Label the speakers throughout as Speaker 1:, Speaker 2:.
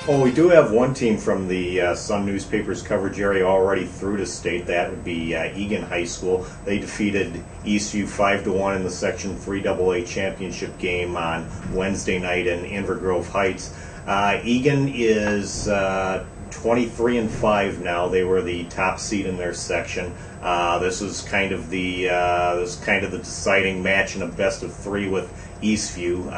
Speaker 1: Well, we do have one team from the Sun newspaper's coverage area already through to state. That would be Eagan High School. They defeated Eastview 5-1 in the Section 3 AA championship game on Wednesday night in Invergrove Heights. Eagan is 23-5 now. They were the top seed in their section. This was kind of the deciding match in a best of three with Eastview.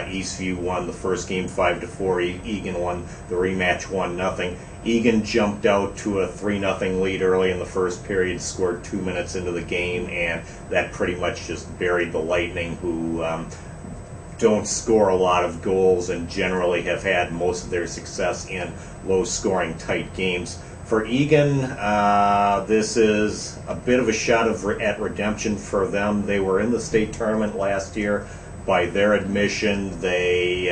Speaker 1: Eastview won the first game 5-4. Eagan won the rematch 1-0. Eagan jumped out to a 3-0 lead early in the first period, scored 2 minutes into the game, and that pretty much just buried the Lightning, who don't score a lot of goals and generally have had most of their success in low-scoring tight games. For Eagan, this is a bit of a shot at redemption for them. They were in the state tournament last year. By their admission, they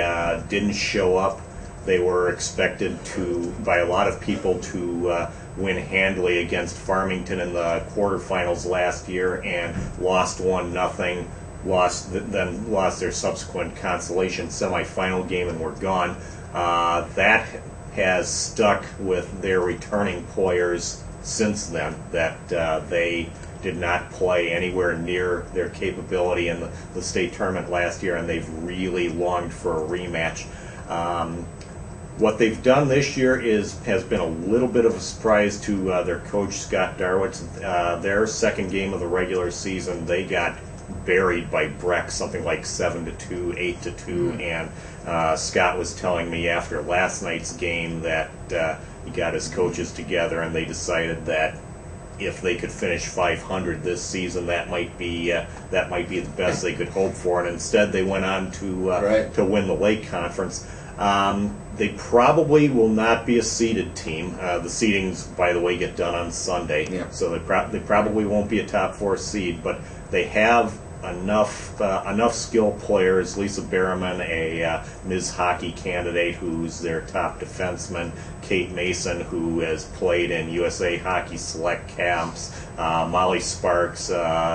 Speaker 1: didn't show up. They were expected to, by a lot of people, to win handily against Farmington in the quarterfinals last year and lost 1-0. Then lost their subsequent consolation semifinal game and were gone. That has stuck with their returning players since then, that they did not play anywhere near their capability in the state tournament last year, and they've really longed for a rematch. What they've done this year has been a little bit of a surprise to their coach, Scott Darwitz. Their second game of the regular season, they got buried by Breck, something like 7-2, 8-2, and Scott was telling me after last night's game that he got his coaches together and they decided that if they could finish 500 this season, that might be the best they could hope for, and instead they went on to win the Lake Conference. They probably will not be a seeded team. The seedings, by the way, get done on Sunday, so they probably won't be a top four seed, but they have enough skilled players. Lisa Berriman, a Ms. Hockey candidate, who's their top defenseman. Kate Mason, who has played in USA Hockey Select camps. Molly Sparks,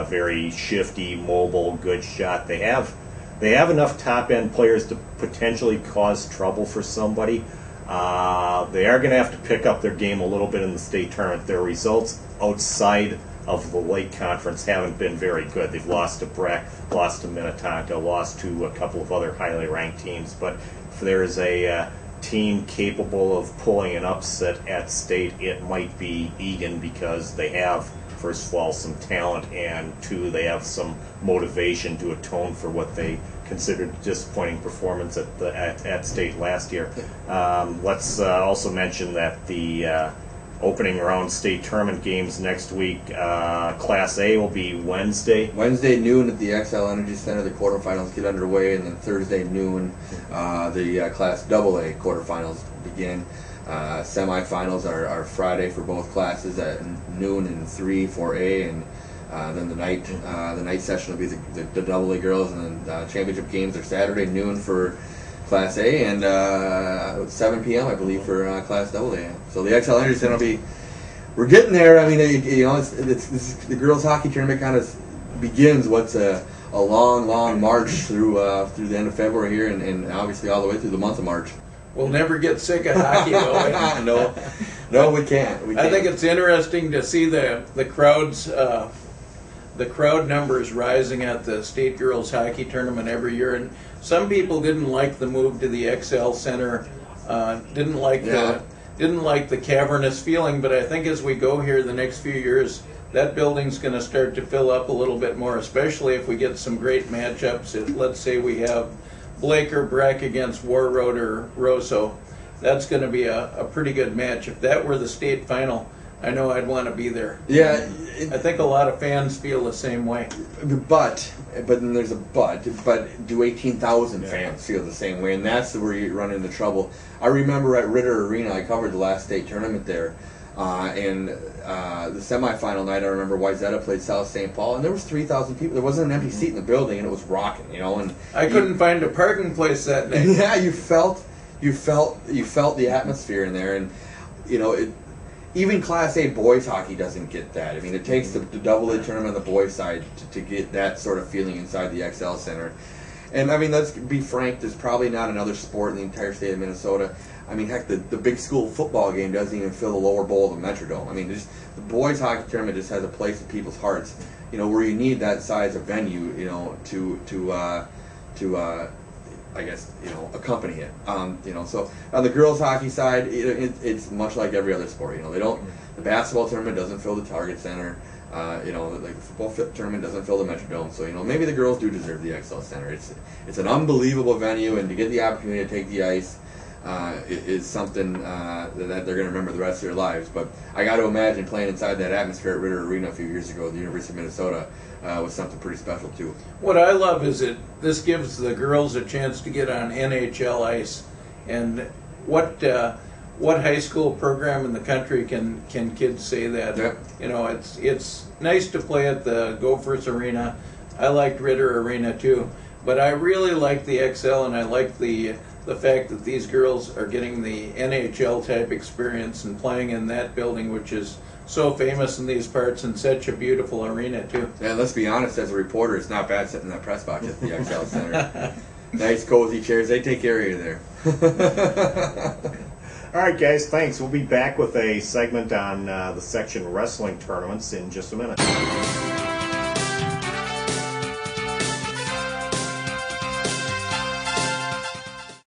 Speaker 1: very shifty, mobile, good shot. They have enough top-end players to potentially cause trouble for somebody. They are going to have to pick up their game a little bit in the state tournament. Their results outside of the Lake Conference haven't been very good. They've lost to Breck, lost to Minnetonka, lost to a couple of other highly ranked teams. But if there is a team capable of pulling an upset at state, it might be Eagan, because they have, first of all, some talent, and two, they have some motivation to atone for what they considered a disappointing performance at state last year. Let's also mention that the opening round state tournament games next week, Class A will be Wednesday
Speaker 2: noon at the XL Energy Center. The quarterfinals get underway, and then Thursday noon the Class AA quarterfinals begin. Semifinals are Friday for both classes at noon and 3 for A, and then the night session will be the AA girls, and then championship games are Saturday noon for Class A and 7 p.m. I believe for Class AA. So the XL Energy Center we're getting there. I mean, it's the girls hockey tournament kind of begins what's a long march through the end of February here, and obviously all the way through the month of March.
Speaker 3: We'll never get sick of hockey, though.
Speaker 2: No, we can't.
Speaker 3: I think it's interesting to see the crowds, the crowd numbers rising at the state girls hockey tournament every year. And some people didn't like the move to the XL Center, didn't like the cavernous feeling. But I think as we go here the next few years, that building's going to start to fill up a little bit more, especially if we get some great matchups. Let's say we have Blake or Breck against Warroad or Rosso. That's going to be a pretty good match. If that were the state final, I know I'd want to be there.
Speaker 2: Yeah.
Speaker 3: I think a lot of fans feel the same way.
Speaker 2: But then there's a but do 18,000 fans feel the same way? And that's where you run into trouble. I remember at Ritter Arena, I covered the last state tournament there, and the semifinal night, I remember Wayzata played South St. Paul, and there was 3,000 people. There wasn't an empty seat in the building, and it was rocking, And
Speaker 3: I couldn't find a parking place that night.
Speaker 2: Yeah, you felt the atmosphere in there, and even Class A boys hockey doesn't get that. I mean, it takes the AA tournament on the boys side to get that sort of feeling inside the XL Center. And I mean, let's be frank, there's probably not another sport in the entire state of Minnesota. I mean, heck, the big school football game doesn't even fill the lower bowl of the Metrodome. I mean, just, the boys hockey tournament just has a place in people's hearts, you know, where you need that size of venue, you know, to I guess, you know, accompany it. You know, so on the girls hockey side, it's much like every other sport. You know, the basketball tournament doesn't fill the Target Center. You know, like the football tournament doesn't fill the Metrodome. So, you know, maybe the girls do deserve the XL Center. It's an unbelievable venue, and to get the opportunity to take the ice is something that they're going to remember the rest of their lives. But I got to imagine playing inside that atmosphere at Ritter Arena a few years ago at the University of Minnesota was something pretty special too.
Speaker 3: What I love is this gives the girls a chance to get on NHL ice, and what high school program in the country can kids say that?
Speaker 2: Yep.
Speaker 3: You know, it's nice to play at the Gophers Arena. I liked Ritter Arena too, but I really like the XL, and I like the fact that these girls are getting the NHL-type experience and playing in that building, which is so famous in these parts, and such a beautiful arena too.
Speaker 2: Yeah, let's be honest, as a reporter, it's not bad sitting in that press box at the XL Center. Nice cozy chairs, they take care of you there.
Speaker 1: All right, guys, thanks. We'll be back with a segment on the section wrestling tournaments in just a minute.